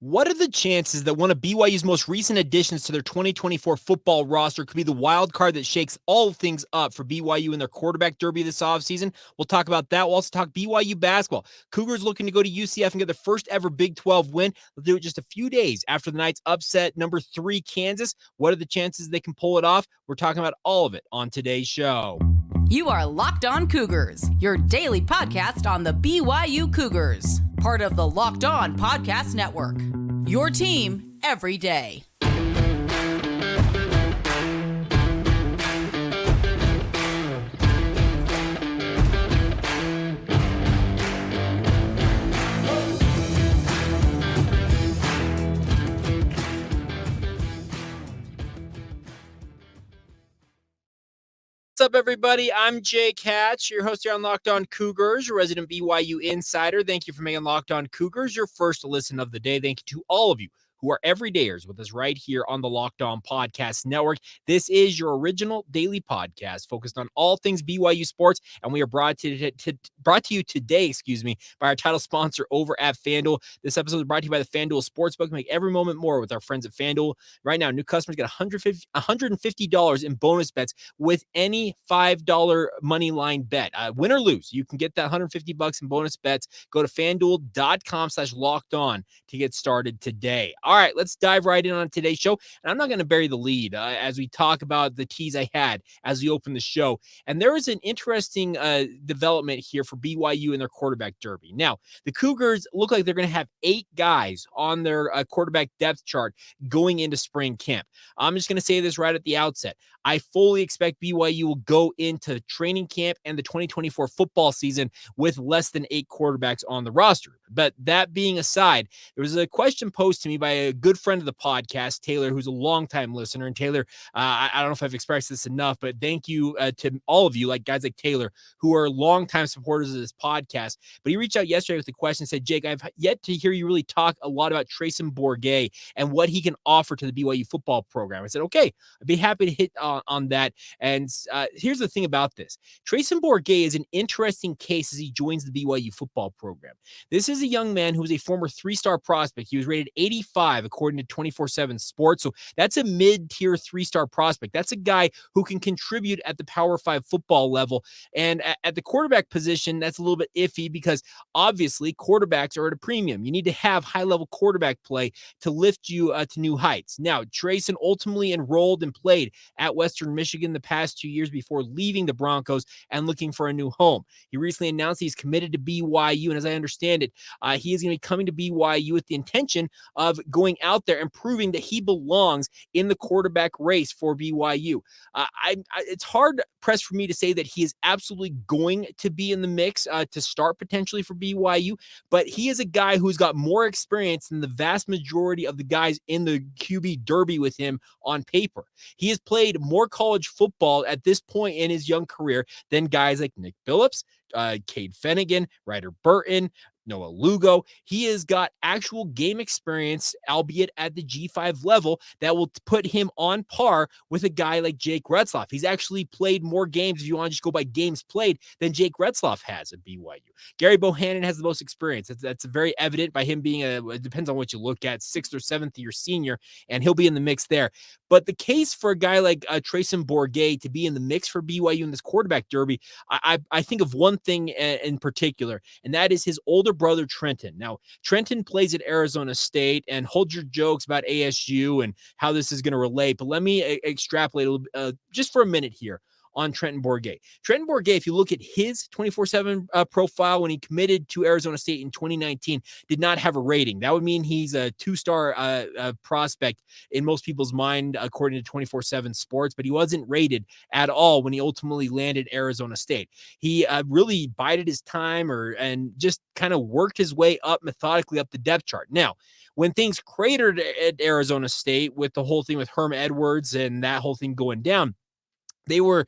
What are the chances that one of BYU's most recent additions to their 2024 football roster could be the wild card that shakes all things up for BYU in their quarterback derby this offseason? We'll talk about that. We'll also talk BYU basketball. Cougars looking to go to UCF and get their first ever Big 12 win. They'll do it just a few days after the Knights upset number 3 Kansas. What are the chances they can pull it off? We're talking about all of it on today's show. You are Locked On Cougars, your daily podcast on the BYU Cougars, part of the Locked On Podcast Network. Your team every day. What's up, everybody? I'm Jake Hatch, your host here on Locked On Cougars, your resident BYU insider. Thank you for making Locked On Cougars your first listen of the day. Thank you to all of you who are everydayers with us right here on the Locked On Podcast Network. This is your original daily podcast focused on all things BYU sports, and we are brought to you today, by our title sponsor over at FanDuel. This episode is brought to you by the FanDuel Sportsbook. Make every moment more with our friends at FanDuel. Right now, new customers get $150 in bonus bets with any $5 money line bet. Win or lose, you can get that $150 in bonus bets. Go to FanDuel.com/lockedon to get started today. All right, let's dive right in on today's show. And I'm not going to bury the lead as we talk about the tease I had as we open the show. And there is an interesting development here for BYU in their quarterback derby. Now, the Cougars look like they're going to have 8 guys on their quarterback depth chart going into spring camp. I'm just going to say this right at the outset. I fully expect BYU will go into training camp and the 2024 football season with less than 8 quarterbacks on the roster. But that being aside, there was a question posed to me by a good friend of the podcast, Taylor, who's a longtime listener. And Taylor, I don't know if I've expressed this enough, but thank you to all of you, like guys like Taylor, who are longtime supporters of this podcast. But he reached out yesterday with the question and said, Jake, I've yet to hear you really talk a lot about Treyson Bourguet and what he can offer to the BYU football program. I said, okay, I'd be happy to hit on that. And here's the thing about this. Treyson Bourguet is an interesting case as he joins the BYU football program. This is a young man who is a former 3-star prospect. He was rated 85 according to 24/7 Sports. So that's a mid-tier 3-star prospect. That's a guy who can contribute at the Power 5 football level. And at the quarterback position, that's a little bit iffy because obviously quarterbacks are at a premium. You need to have high-level quarterback play to lift you to new heights. Now, Treyson ultimately enrolled and played at Western Michigan the past 2 years before leaving the Broncos and looking for a new home. He recently announced he's committed to BYU, and as I understand it, he is going to be coming to BYU with the intention of going out there and proving that he belongs in the quarterback race for BYU. It's hard pressed for me to say that he is absolutely going to be in the mix to start potentially for BYU, but he is a guy who's got more experience than the vast majority of the guys in the QB derby with him on paper. He has played more college football at this point in his young career than guys like Nick Billups, Cade Fennegan, Ryder Burton, Noah Lugo. He has got actual game experience, albeit at the G5 level, that will put him on par with a guy like Jake Retzloff. He's actually played more games, if you want to just go by games played, than Jake Retzloff has at BYU. Gary Bohannon has the most experience. That's very evident by him being it depends on what you look at, 6th or 7th year senior, and he'll be in the mix there. But the case for a guy like Treyson Bourguet to be in the mix for BYU in this quarterback derby, I think of one thing in particular, and that is his older brother Trenton. Now, Trenton plays at Arizona State, and hold your jokes about ASU and how this is going to relate, but let me extrapolate just for a minute here on Treyson Bourguet. Treyson Bourguet, if you look at his 24/7 profile when he committed to Arizona State in 2019, did not have a rating. That would mean he's a 2-star prospect in most people's mind, according to 24/7 Sports, but he wasn't rated at all when he ultimately landed Arizona State. He really bided his time and just kind of worked his way up methodically up the depth chart. Now, when things cratered at Arizona State with the whole thing with Herm Edwards and that whole thing going down, they were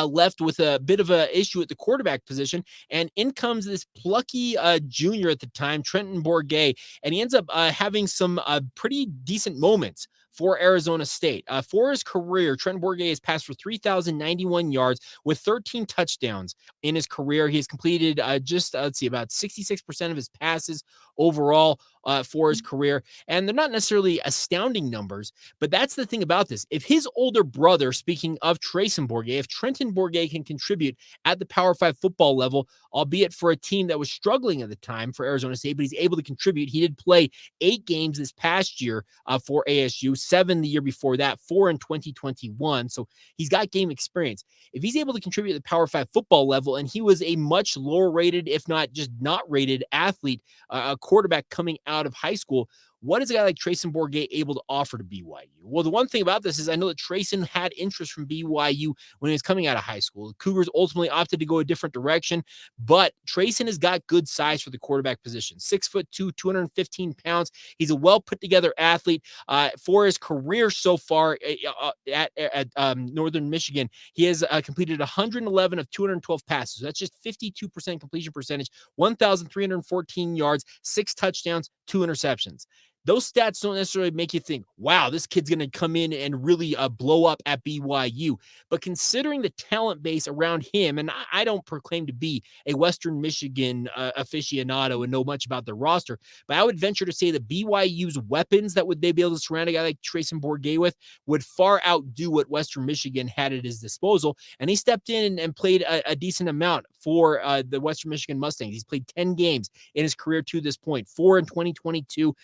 left with a bit of an issue at the quarterback position, and in comes this plucky junior at the time, Treyson Bourguet, and he ends up having some pretty decent moments for Arizona State. For his career, Treyson Bourguet has passed for 3,091 yards with 13 touchdowns in his career. He has completed about 66% of his passes overall. for his career. And they're not necessarily astounding numbers, but that's the thing about this. If his older brother, speaking of Treyson Bourguet, if Treyson Bourguet can contribute at the Power 5 football level, albeit for a team that was struggling at the time for Arizona State, but he's able to contribute. He did play 8 games this past year for ASU, 7 the year before that, 4 in 2021. So he's got game experience. If he's able to contribute at the Power 5 football level, and he was a much lower rated, if not just not rated athlete, a quarterback coming out of high school, what is a guy like Treyson Bourguet able to offer to BYU? Well, the one thing about this is I know that Treyson had interest from BYU when he was coming out of high school. The Cougars ultimately opted to go a different direction, but Treyson has got good size for the quarterback position. 6'2", 215 pounds. He's a well put together athlete. For his career so far at Northern Michigan, he has completed 111 of 212 passes. So that's just 52% completion percentage, 1,314 yards, 6 touchdowns, 2 interceptions. Those stats don't necessarily make you think, wow, this kid's going to come in and really blow up at BYU. But considering the talent base around him, and I don't proclaim to be a Western Michigan aficionado and know much about the roster, but I would venture to say that BYU's weapons that would they be able to surround a guy like Treyson Bourguet with would far outdo what Western Michigan had at his disposal. And he stepped in and played a decent amount for the Western Michigan Mustangs. He's played 10 games in his career to this point, 4 in 2022,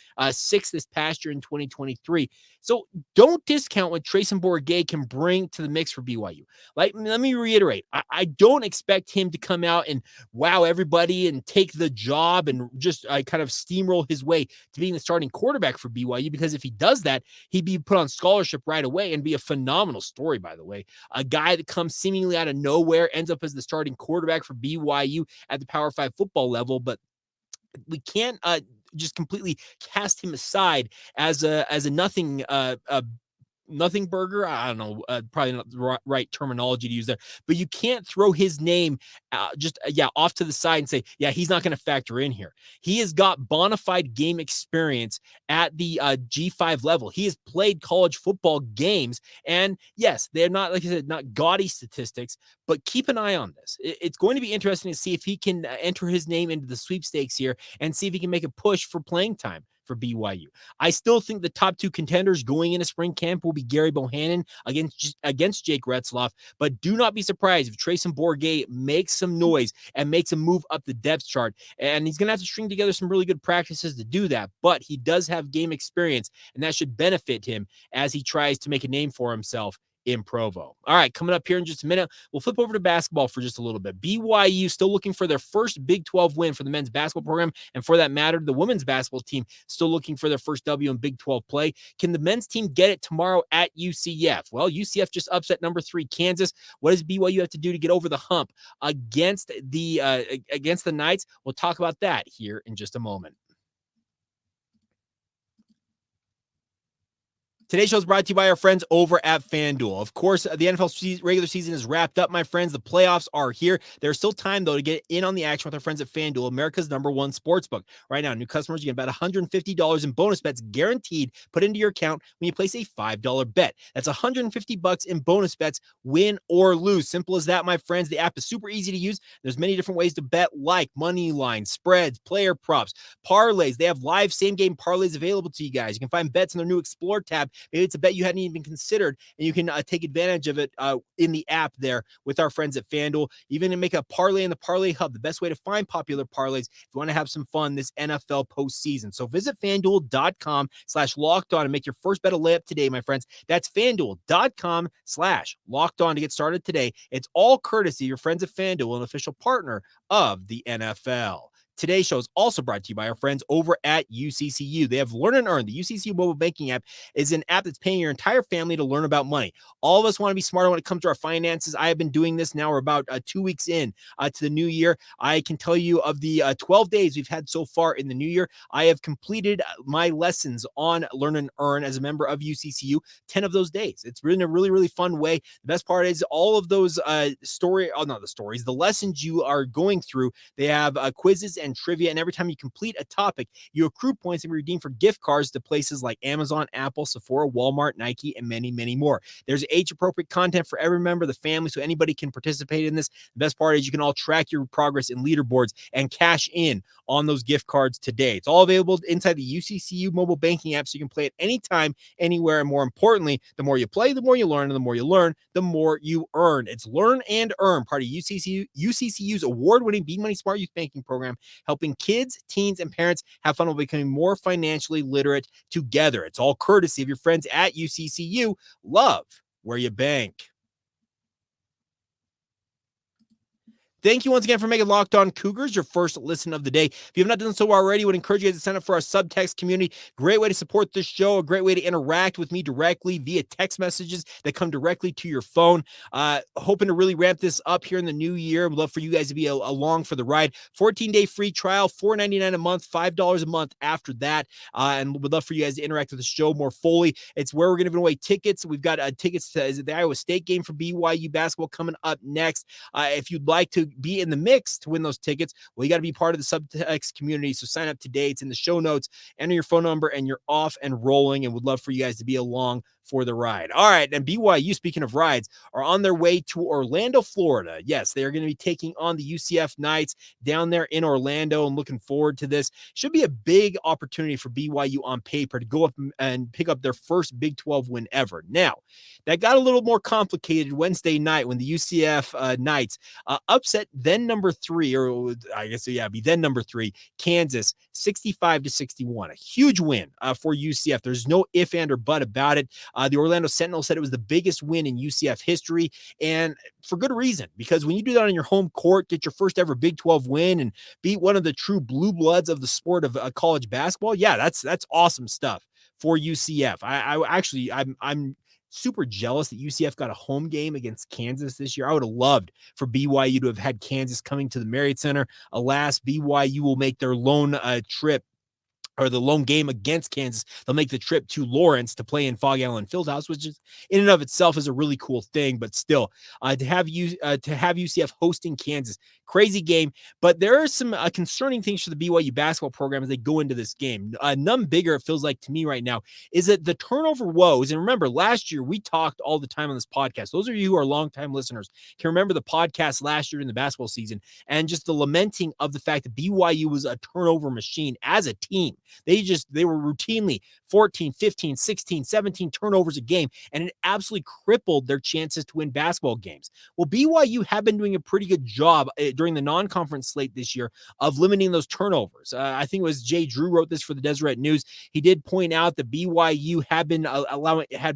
6 this past year in 2023. So don't discount what Treyson Bourguet can bring to the mix for BYU. Like, let me reiterate, I don't expect him to come out and wow everybody and take the job and just kind of steamroll his way to being the starting quarterback for BYU, because if he does that, he'd be put on scholarship right away and be a phenomenal story, by the way. A guy that comes seemingly out of nowhere, ends up as the starting quarterback for BYU at the Power 5 football level, but we can't just completely cast him aside as a nothing burger. I don't know, probably not the right terminology to use there, but you can't throw his name off to the side and say, yeah, he's not going to factor in here. He has got bona fide game experience at the G5 level. He has played college football games, and yes, they're not, like I said, not gaudy statistics, but keep an eye on this. It's going to be interesting to see if he can enter his name into the sweepstakes here and see if he can make a push for playing time for BYU. I still think the top 2 contenders going into spring camp will be Gary Bohannon against Jake Retzloff, but do not be surprised if Treyson Bourguet makes some noise and makes a move up the depth chart. And he's going to have to string together some really good practices to do that, but he does have game experience, and that should benefit him as he tries to make a name for himself in Provo. All right, coming up here in just a minute, we'll flip over to basketball for just a little bit. BYU still looking for their first Big 12 win for the men's basketball program, and for that matter, the women's basketball team still looking for their first W in Big 12 play. Can the men's team get it tomorrow at UCF? Well, UCF just upset number 3 Kansas. What does BYU have to do to get over the hump against the Knights? We'll talk about that here in just a moment. Today's show is brought to you by our friends over at FanDuel. Of course, the NFL regular season is wrapped up, my friends. The playoffs are here. There's still time, though, to get in on the action with our friends at FanDuel, America's #1 sportsbook. Right now, new customers, you get about $150 in bonus bets guaranteed put into your account when you place a $5 bet. That's $150 in bonus bets, win or lose. Simple as that, my friends. The app is super easy to use. There's many different ways to bet, like money lines, spreads, player props, parlays. They have live same-game parlays available to you guys. You can find bets in their new Explore tab. Maybe it's a bet you hadn't even considered, and you can take advantage of it in the app there with our friends at FanDuel. Even to make a parlay in the Parlay Hub, the best way to find popular parlays if you want to have some fun this NFL postseason. So visit FanDuel.com/lockedon and make your first bet a layup today, my friends. That's FanDuel.com/lockedon to get started today. It's all courtesy of your friends at FanDuel, an official partner of the NFL. Today's show is also brought to you by our friends over at UCCU. They have Learn and Earn. The UCCU mobile banking app is an app that's paying your entire family to learn about money. All of us want to be smarter when it comes to our finances. I have been doing this now. We're about 2 weeks in to the new year. I can tell you of the 12 days we've had so far in the new year, I have completed my lessons on Learn and Earn as a member of UCCU 10 of those days. It's been a really, really fun way. The best part is all of those the lessons you are going through, they have quizzes and and trivia. And every time you complete a topic, you accrue points and redeem for gift cards to places like Amazon, Apple, Sephora, Walmart, Nike, and many, many more. There's age-appropriate content for every member of the family, so anybody can participate in this. The best part is you can all track your progress in leaderboards and cash in on those gift cards today. It's all available inside the UCCU mobile banking app, so you can play at any time, anywhere, and more importantly, the more you play, the more you learn, and the more you learn, the more you earn. It's Learn and Earn, part of UCCU's award-winning Be Money Smart Youth Banking Program, helping kids, teens, and parents have fun while becoming more financially literate together. It's all courtesy of your friends at UCCU. Love where you bank. Thank you once again for making Locked On Cougars your first listen of the day. If you have not done so already, I would encourage you guys to sign up for our subtext community. Great way to support this show, a great way to interact with me directly via text messages that come directly to your phone. Hoping to really ramp this up here in the new year. Would love for you guys to be along for the ride. 14-day free trial, $4.99 a month, $5 a month after that. And would love for you guys to interact with the show more fully. It's where we're going to give away tickets. We've got tickets to the Iowa State game for BYU Basketball coming up next. If you'd like to be in the mix to win those tickets, well, you got to be part of the subtext community. So sign up today. It's in the show notes. Enter your phone number and you're off and rolling, and would love for you guys to be along for the ride. All right. And BYU, speaking of rides, are on their way to Orlando, Florida. Yes, they are going to be taking on the UCF Knights down there in Orlando. I'm looking forward to this. Should be a big opportunity for BYU on paper to go up and pick up their first Big 12 win ever. Now, that got a little more complicated Wednesday night when the UCF Knights upset then number 3, or I guess, yeah, be then number 3, Kansas, 65-61. A huge win for UCF. There's no if, and, or but about it. The Orlando Sentinel said it was the biggest win in UCF history, and for good reason, because when you do that on your home court, get your first ever Big 12 win and beat one of the true blue bloods of the sport of college basketball, yeah, that's awesome stuff for UCF. I'm super jealous that UCF got a home game against Kansas this year. I would have loved for BYU to have had Kansas coming to the Marriott Center. Alas, BYU will make their lone trip, or the lone game against Kansas. They'll make the trip to Lawrence to play in Fog Allen Fieldhouse, which is in and of itself is a really cool thing. But still, to have UCF hosting Kansas, crazy game. But there are some concerning things for the BYU basketball program as they go into this game. None bigger, it feels like to me right now, is that the turnover woes. And remember, last year we talked all the time on this podcast. Those of you who are longtime listeners can remember the podcast last year in the basketball season and just the lamenting of the fact that BYU was a turnover machine as a team. They were routinely 14, 15, 16, 17 turnovers a game, and it absolutely crippled their chances to win basketball games. Well, BYU have been doing a pretty good job during the non-conference slate this year of limiting those turnovers. I think it was Jay Drew wrote this for the Deseret News. He did point out that BYU had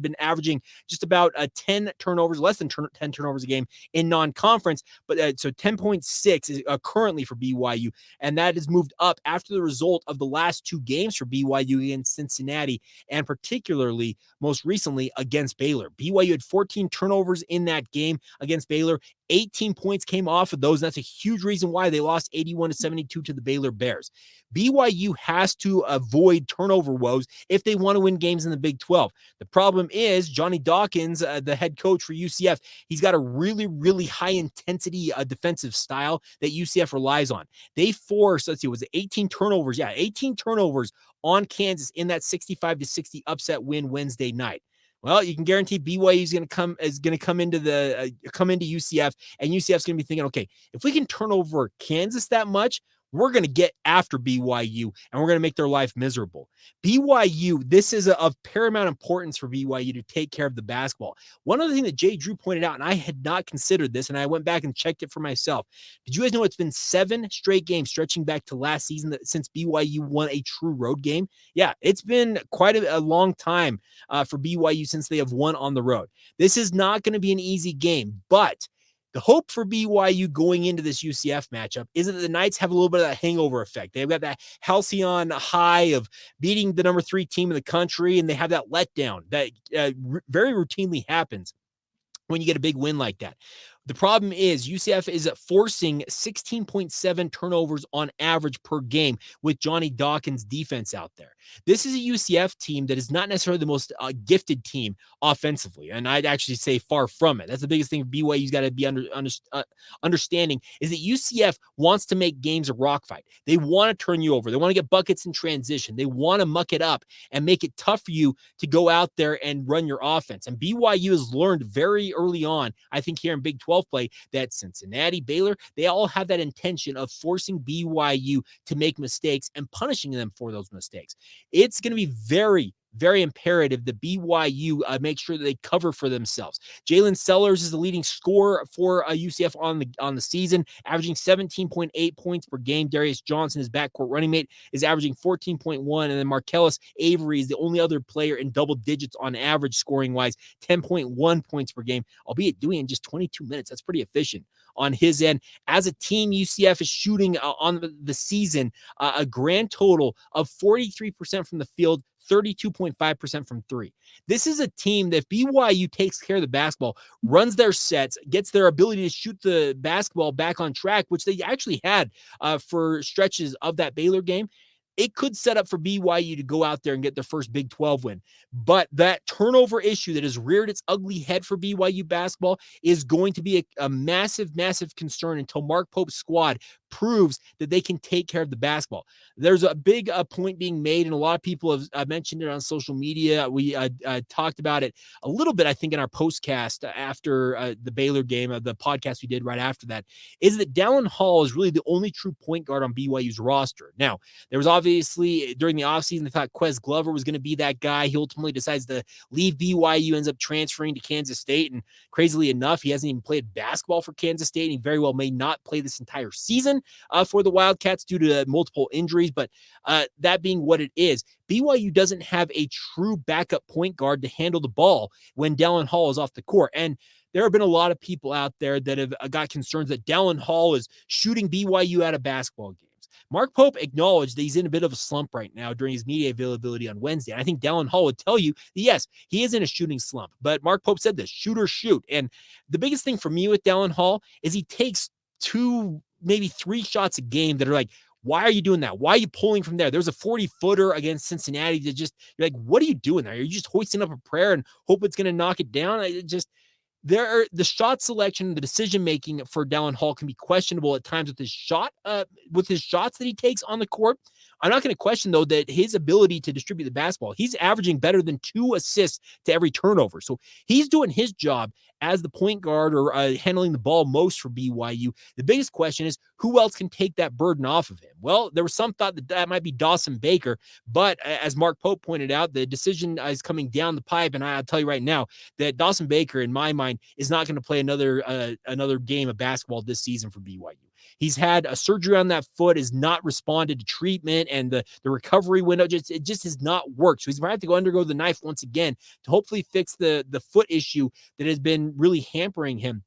been averaging just about 10 turnovers, less than 10 turnovers a game in non-conference, but so 10.6 is currently for BYU, and that has moved up after the result of the last 2 games for BYU against Cincinnati, and particularly most recently against Baylor. BYU had 14 turnovers in that game against Baylor. 18 points came off of those, and that's a huge reason why they lost 81-72 to the Baylor Bears. BYU has to avoid turnover woes if they want to win games in the Big 12. The problem is Johnny Dawkins, the head coach for UCF, he's got a really, really high-intensity defensive style that UCF relies on. They forced, let's see, was it 18 turnovers? Yeah, 18 turnovers on Kansas in that 65-60 upset win Wednesday night. Well, you can guarantee BYU is going to come into UCF, and UCF is going to be thinking, okay, if we can turn over Kansas that much, we're going to get after BYU, and we're going to make their life miserable. BYU, this is of paramount importance for BYU to take care of the basketball. One other thing that Jay Drew pointed out, and I had not considered this, and I went back and checked it for myself. Did you guys know it's been 7 straight games stretching back to last season since BYU won a true road game? Yeah, it's been quite a long time for BYU since they have won on the road. This is not going to be an easy game, but the hope for BYU going into this UCF matchup is that the Knights have a little bit of that hangover effect. They've got that halcyon high of beating the number 3 team in the country, and they have that letdown that very routinely happens when you get a big win like that. The problem is UCF is forcing 16.7 turnovers on average per game with Johnny Dawkins' defense out there. This is a UCF team that is not necessarily the most gifted team offensively, and I'd actually say far from it. That's the biggest thing BYU's got to be understanding is that UCF wants to make games a rock fight. They want to turn you over. They want to get buckets in transition. They want to muck it up and make it tough for you to go out there and run your offense. And BYU has learned very early on, I think here in Big 12 play, that Cincinnati, Baylor, they all have that intention of forcing BYU to make mistakes and punishing them for those mistakes. It's going to be very, very imperative that BYU make sure that they cover for themselves. Jalen Sellers is the leading scorer for UCF on the season, averaging 17.8 points per game. Darius Johnson, his backcourt running mate, is averaging 14.1, and then Marcellus Avery is the only other player in double digits on average scoring-wise, 10.1 points per game, albeit doing it in just 22 minutes. That's pretty efficient on his end. As a team, UCF is shooting on the season a grand total of 43% from the field, 32.5% from three. This is a team that if BYU takes care of the basketball, runs their sets, gets their ability to shoot the basketball back on track, which they actually had for stretches of that Baylor game, it could set up for BYU to go out there and get their first Big 12 win. But that turnover issue that has reared its ugly head for BYU basketball is going to be a massive, massive concern until Mark Pope's squad proves that they can take care of the basketball. There's a big point being made, and a lot of people have mentioned it on social media. We talked about it a little bit, I think, in our postcast after the Baylor game, the podcast we did right after that, is that Dallin Hall is really the only true point guard on BYU's roster. Now, there was obviously, during the offseason, they thought Quez Glover was going to be that guy. He ultimately decides to leave BYU, ends up transferring to Kansas State, and crazily enough, he hasn't even played basketball for Kansas State, and he very well may not play this entire season for the Wildcats due to multiple injuries. But that being what it is, BYU doesn't have a true backup point guard to handle the ball when Dallin Hall is off the court. And there have been a lot of people out there that have got concerns that Dallin Hall is shooting BYU out of basketball games. Mark Pope acknowledged that he's in a bit of a slump right now during his media availability on Wednesday. And I think Dallin Hall would tell you that, yes, he is in a shooting slump. But Mark Pope said this, shoot or shoot. And the biggest thing for me with Dallin Hall is he takes 2, maybe 3 shots a game that are like, why are you doing that? Why are you pulling from there? There's a 40-footer against Cincinnati that just, you're like, what are you doing there? Are you just hoisting up a prayer and hope it's going to knock it down? The shot selection, the decision making for Dallin Hall can be questionable at times with his shots that he takes on the court. I'm not going to question, though, that his ability to distribute the basketball, he's averaging better than 2 assists to every turnover. So he's doing his job as the point guard or handling the ball most for BYU. The biggest question is, who else can take that burden off of him? Well, there was some thought that might be Dawson Baker, but as Mark Pope pointed out, the decision is coming down the pipe, and I'll tell you right now that Dawson Baker, in my mind, is not going to play another game of basketball this season for BYU. He's had a surgery on that foot, has not responded to treatment, and the recovery window it just has not worked. So he's going to have to go undergo the knife once again to hopefully fix the foot issue that has been really hampering him.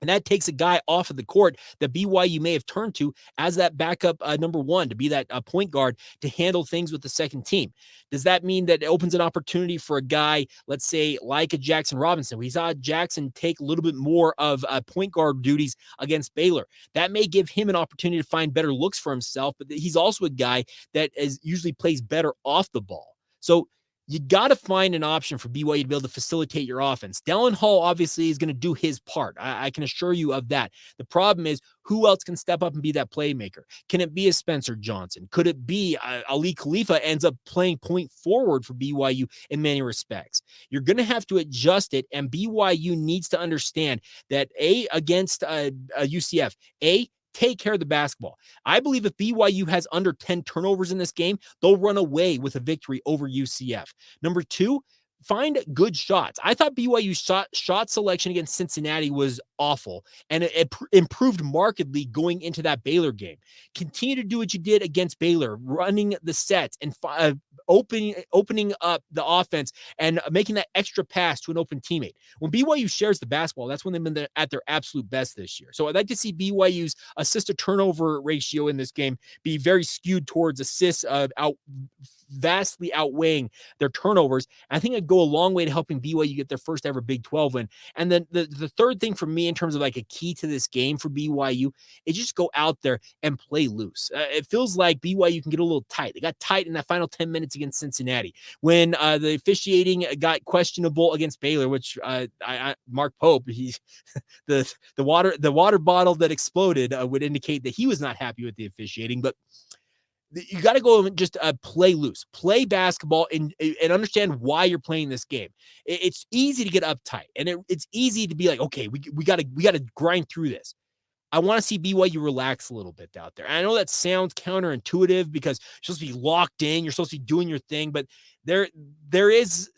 And that takes a guy off of the court that BYU may have turned to as that backup number 1 to be that point guard to handle things with the second team. Does that mean that it opens an opportunity for a guy, let's say, like a Jackson Robinson? We saw Jackson take a little bit more of point guard duties against Baylor. That may give him an opportunity to find better looks for himself, but he's also a guy that usually plays better off the ball. So you got to find an option for BYU to be able to facilitate your offense. Dallin Hall obviously is going to do his part. I can assure you of that. The problem is, who else can step up and be that playmaker? Can it be a Spencer Johnson? Could it be Ali Khalifa ends up playing point forward for BYU in many respects? You're going to have to adjust it, and BYU needs to understand that against UCF, take care of the basketball. I believe if BYU has under 10 turnovers in this game, they'll run away with a victory over UCF. Number 2, find good shots. I thought BYU's shot selection against Cincinnati was awful, and it improved markedly going into that Baylor game. Continue to do what you did against Baylor, running the sets and opening up the offense and making that extra pass to an open teammate. When BYU shares the basketball, that's when they've been at their absolute best this year. So I'd like to see BYU's assist to turnover ratio in this game be very skewed towards assists vastly outweighing their turnovers. I think it'd go a long way to helping BYU get their first ever Big 12 win. And then the third thing for me in terms of like a key to this game for BYU is just go out there and play loose. It feels like BYU can get a little tight. They got tight in that final 10 minutes against Cincinnati when the officiating got questionable against Baylor, which Mark Pope, he's the water bottle that exploded would indicate that he was not happy with the officiating. But you got to go and just play loose, play basketball, and understand why you're playing this game. It's easy to get uptight, and it's easy to be like, okay, we got to grind through this. I want to see BYU relax a little bit out there. And I know that sounds counterintuitive because you're supposed to be locked in, you're supposed to be doing your thing, but there is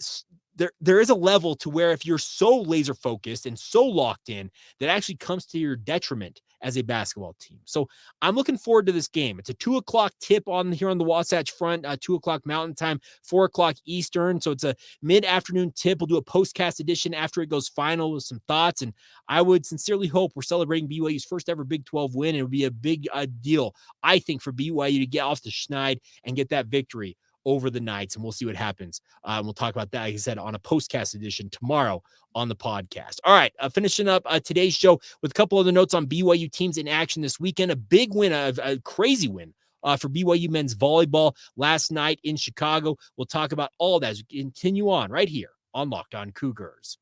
a level to where if you're so laser focused and so locked in, that actually comes to your detriment as a basketball team. So I'm looking forward to this game. It's a 2:00 tip here on the Wasatch Front, 2:00 Mountain Time, 4:00 Eastern. So it's a mid-afternoon tip. We'll do a postcast edition after it goes final with some thoughts. And I would sincerely hope we're celebrating BYU's first ever Big 12 win. It would be a big deal, I think, for BYU to get off the schneid and get that victory over the Knights, and we'll see what happens. We'll talk about that, like I said, on a postcast edition tomorrow on the podcast. All right, finishing up today's show with a couple other notes on BYU teams in action this weekend. A big win, a crazy win for BYU men's volleyball last night in Chicago. We'll talk about all that as we continue on right here on Locked On Cougars.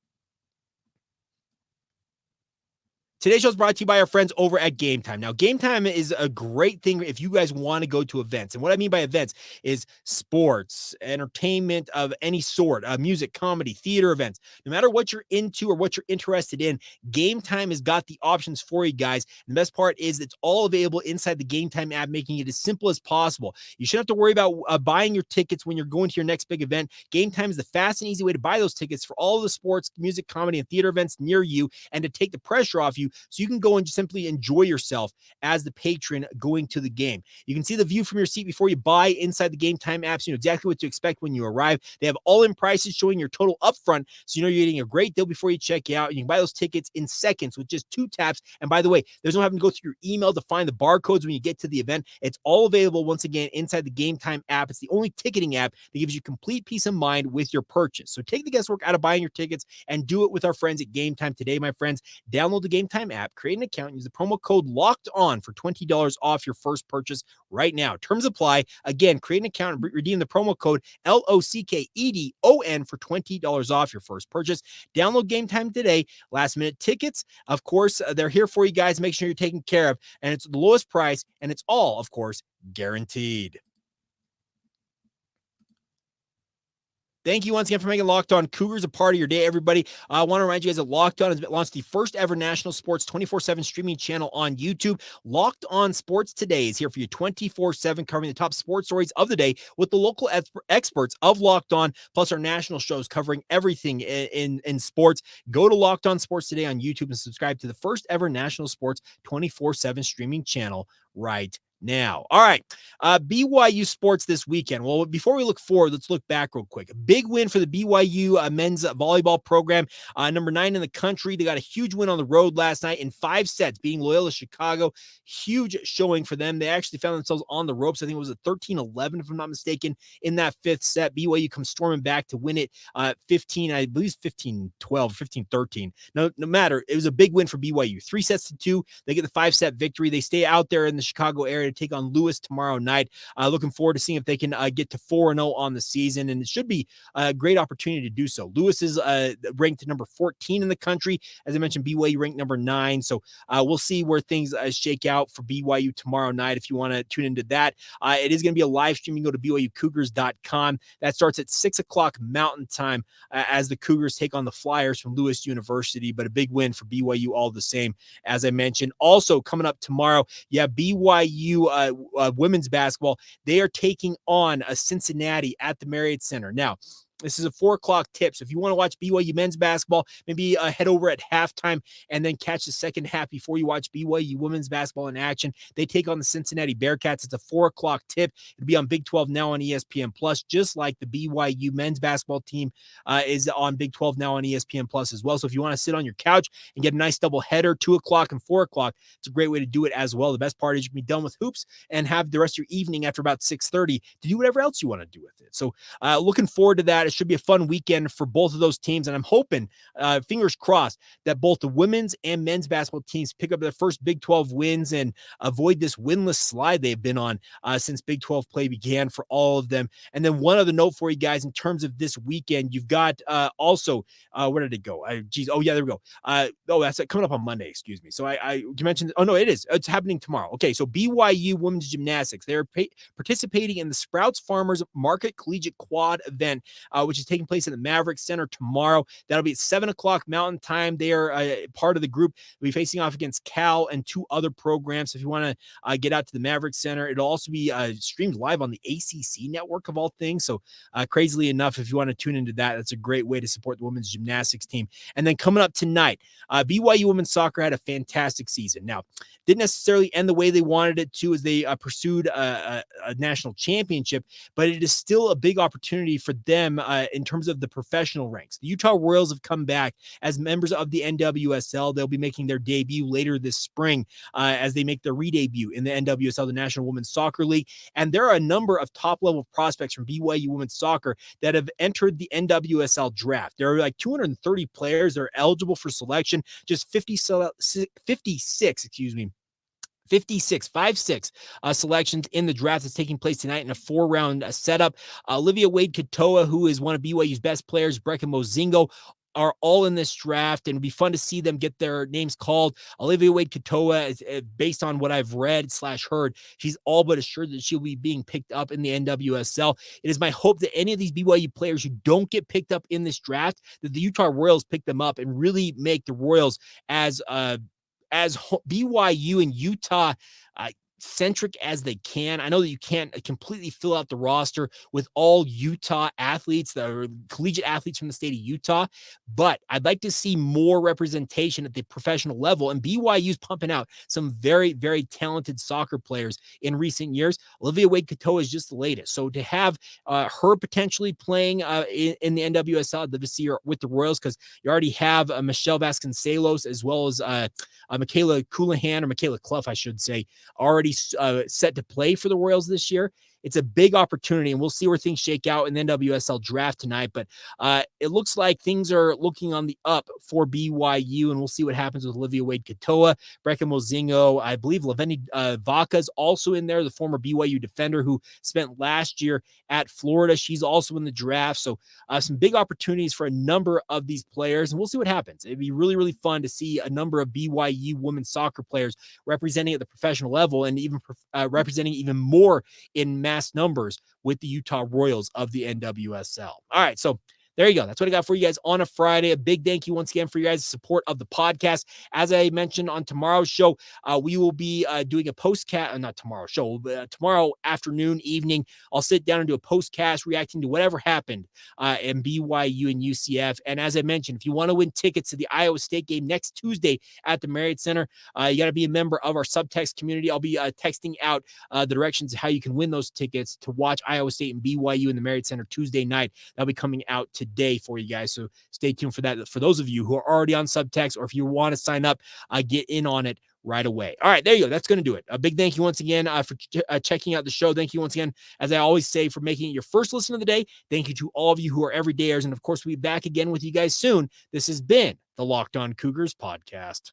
Today's show is brought to you by our friends over at Game Time. Now, Game Time is a great thing if you guys want to go to events. And what I mean by events is sports, entertainment of any sort, music, comedy, theater events. No matter what you're into or what you're interested in, Game Time has got the options for you guys. And the best part is it's all available inside the Game Time app, making it as simple as possible. You shouldn't have to worry about buying your tickets when you're going to your next big event. Game Time is the fast and easy way to buy those tickets for all of the sports, music, comedy, and theater events near you, and to take the pressure off you so you can go and just simply enjoy yourself as the patron going to the game. You can see the view from your seat before you buy inside the Game Time app, so you know exactly what to expect when you arrive. They have all-in prices showing your total upfront, so you know you're getting a great deal before you check out. And you can buy those tickets in seconds with just 2 taps. And by the way, there's no having to go through your email to find the barcodes when you get to the event. It's all available once again inside the Game Time app. It's the only ticketing app that gives you complete peace of mind with your purchase. So take the guesswork out of buying your tickets and do it with our friends at Game Time today, my friends. Download the Game Time app, create an account, and use the promo code Locked On for $20 off your first purchase right now. Terms apply. Again, create an account and redeem the promo code LOCKEDON for $20 off your first purchase. Download Game Time today. Last minute tickets, of course, they're here for you guys. Make sure you're taken care of, and it's the lowest price, and it's all, of course, guaranteed. Thank you once again for making Locked On Cougars a part of your day, everybody. I want to remind you guys that Locked On has launched the first ever national sports 24/7 streaming channel on YouTube. Locked On Sports Today is here for you 24/7, covering the top sports stories of the day with the local experts of Locked On, plus our national shows covering everything in sports. Go to Locked On Sports Today on YouTube and subscribe to the first ever national sports 24/7 streaming channel right now. All right. BYU Sports this weekend. Well, before we look forward, let's look back real quick. A big win for the BYU men's volleyball program. Number 9 in the country. They got a huge win on the road last night in 5 sets, beating Loyola-Chicago. Huge showing for them. They actually found themselves on the ropes. I think it was a 13-11, if I'm not mistaken, in that 5th set. BYU comes storming back to win it 15, I believe 15-12, 15-13. No matter. It was a big win for BYU. 3 sets to 2. They get the 5-set victory. They stay out there in the Chicago area to take on Lewis tomorrow night. Looking forward to seeing if they can get to 4-0 on the season, and it should be a great opportunity to do so. Lewis is ranked number 14 in the country. As I mentioned, BYU ranked number 9, so we'll see where things shake out for BYU tomorrow night if you want to tune into that. It is going to be a live stream. You can go to BYUCougars.com. That starts at 6 o'clock Mountain Time as the Cougars take on the Flyers from Lewis University, but a big win for BYU all the same, as I mentioned. Also, coming up tomorrow, BYU women's basketball. They are taking on Cincinnati at the Marriott Center. Now, This is a 4:00 tip. So if you want to watch BYU men's basketball, maybe head over at halftime and then catch the second half before you watch BYU women's basketball in action. They take on the Cincinnati Bearcats. It's a 4:00 tip. It'll be on Big 12 now on ESPN Plus, just like the BYU men's basketball team is on Big 12 now on ESPN Plus as well. So if you want to sit on your couch and get a nice double header, 2:00 and 4:00, it's a great way to do it as well. The best part is you can be done with hoops and have the rest of your evening after about 6:30 to do whatever else you want to do with it. So looking forward to that. It should be a fun weekend for both of those teams. And I'm hoping, fingers crossed, that both the women's and men's basketball teams pick up their first Big 12 wins and avoid this winless slide they've been on since Big 12 play began for all of them. And then one other note for you guys in terms of this weekend, you've got also, where did it go? Oh, yeah, there we go. That's coming up on Monday, excuse me. So you mentioned, oh, no, it is. It's happening tomorrow. Okay, so BYU women's gymnastics, they're participating in the Sprouts Farmers Market Collegiate Quad event, which is taking place in the Maverick Center tomorrow. That'll be at 7:00 Mountain Time. They are part of the group. They'll be facing off against Cal and two other programs. So if you want to get out to the Maverick Center, it'll also be streamed live on the ACC network of all things. So crazily enough, if you want to tune into that, that's a great way to support the women's gymnastics team. And then coming up tonight, BYU women's soccer had a fantastic season. Now, didn't necessarily end the way they wanted it to as they pursued a national championship, but it is still a big opportunity for them in terms of the professional ranks. The Utah Royals have come back as members of the NWSL. They'll be making their debut later this spring as they make their re-debut in the NWSL, the National Women's Soccer League. And there are a number of top-level prospects from BYU women's soccer that have entered the NWSL draft. There are like 230 players that are eligible for selection, just 56 selections in the draft that's taking place tonight in a 4-round setup. Olivia Wade-Katoa, who is one of BYU's best players, Brigham Young, are all in this draft, and it'd be fun to see them get their names called. Olivia Wade-Katoa, based on what I've read/heard, she's all but assured that she'll be being picked up in the NWSL. It is my hope that any of these BYU players who don't get picked up in this draft, that the Utah Royals pick them up and really make the Royals as BYU and Utah centric as they can. I know that you can't completely fill out the roster with all Utah athletes, the collegiate athletes from the state of Utah, but I'd like to see more representation at the professional level, and BYU's pumping out some very, very talented soccer players in recent years. Olivia Wade-Katoa is just the latest. So to have her potentially playing in the NWSL, I'd love to see her with the Royals, because you already have Michelle Vasconcelos as well as Michaela Coloughan, or Michaela Clough, I should say, already set to play for the Royals this year. It's a big opportunity, and we'll see where things shake out in the NWSL draft tonight. But it looks like things are looking on the up for BYU, and we'll see what happens with Olivia Wade-Katoa, Brecca Mozingo. I believe Laveni Vaca's also in there, the former BYU defender who spent last year at Florida. She's also in the draft. So some big opportunities for a number of these players, and we'll see what happens. It'd be really, really fun to see a number of BYU women's soccer players representing at the professional level, and even representing even more in mass numbers with the Utah Royals of the NWSL. All right, so there you go. That's what I got for you guys on a Friday. A big thank you once again for you guys' support of the podcast. As I mentioned on tomorrow's show, we will be doing a postcast, not tomorrow's show, tomorrow afternoon, evening. I'll sit down and do a postcast reacting to whatever happened in BYU and UCF. And as I mentioned, if you want to win tickets to the Iowa State game next Tuesday at the Marriott Center, you got to be a member of our subtext community. I'll be texting out the directions of how you can win those tickets to watch Iowa State and BYU in the Marriott Center Tuesday night. That'll be coming out today for you guys. So stay tuned for that. For those of you who are already on subtext, or if you want to sign up, get in on it right away. All right, there you go. That's going to do it. A big thank you once again for checking out the show. Thank you once again, as I always say, for making it your first listen of the day. Thank you to all of you who are everydayers. And of course, we'll be back again with you guys soon. This has been the Locked On Cougars podcast.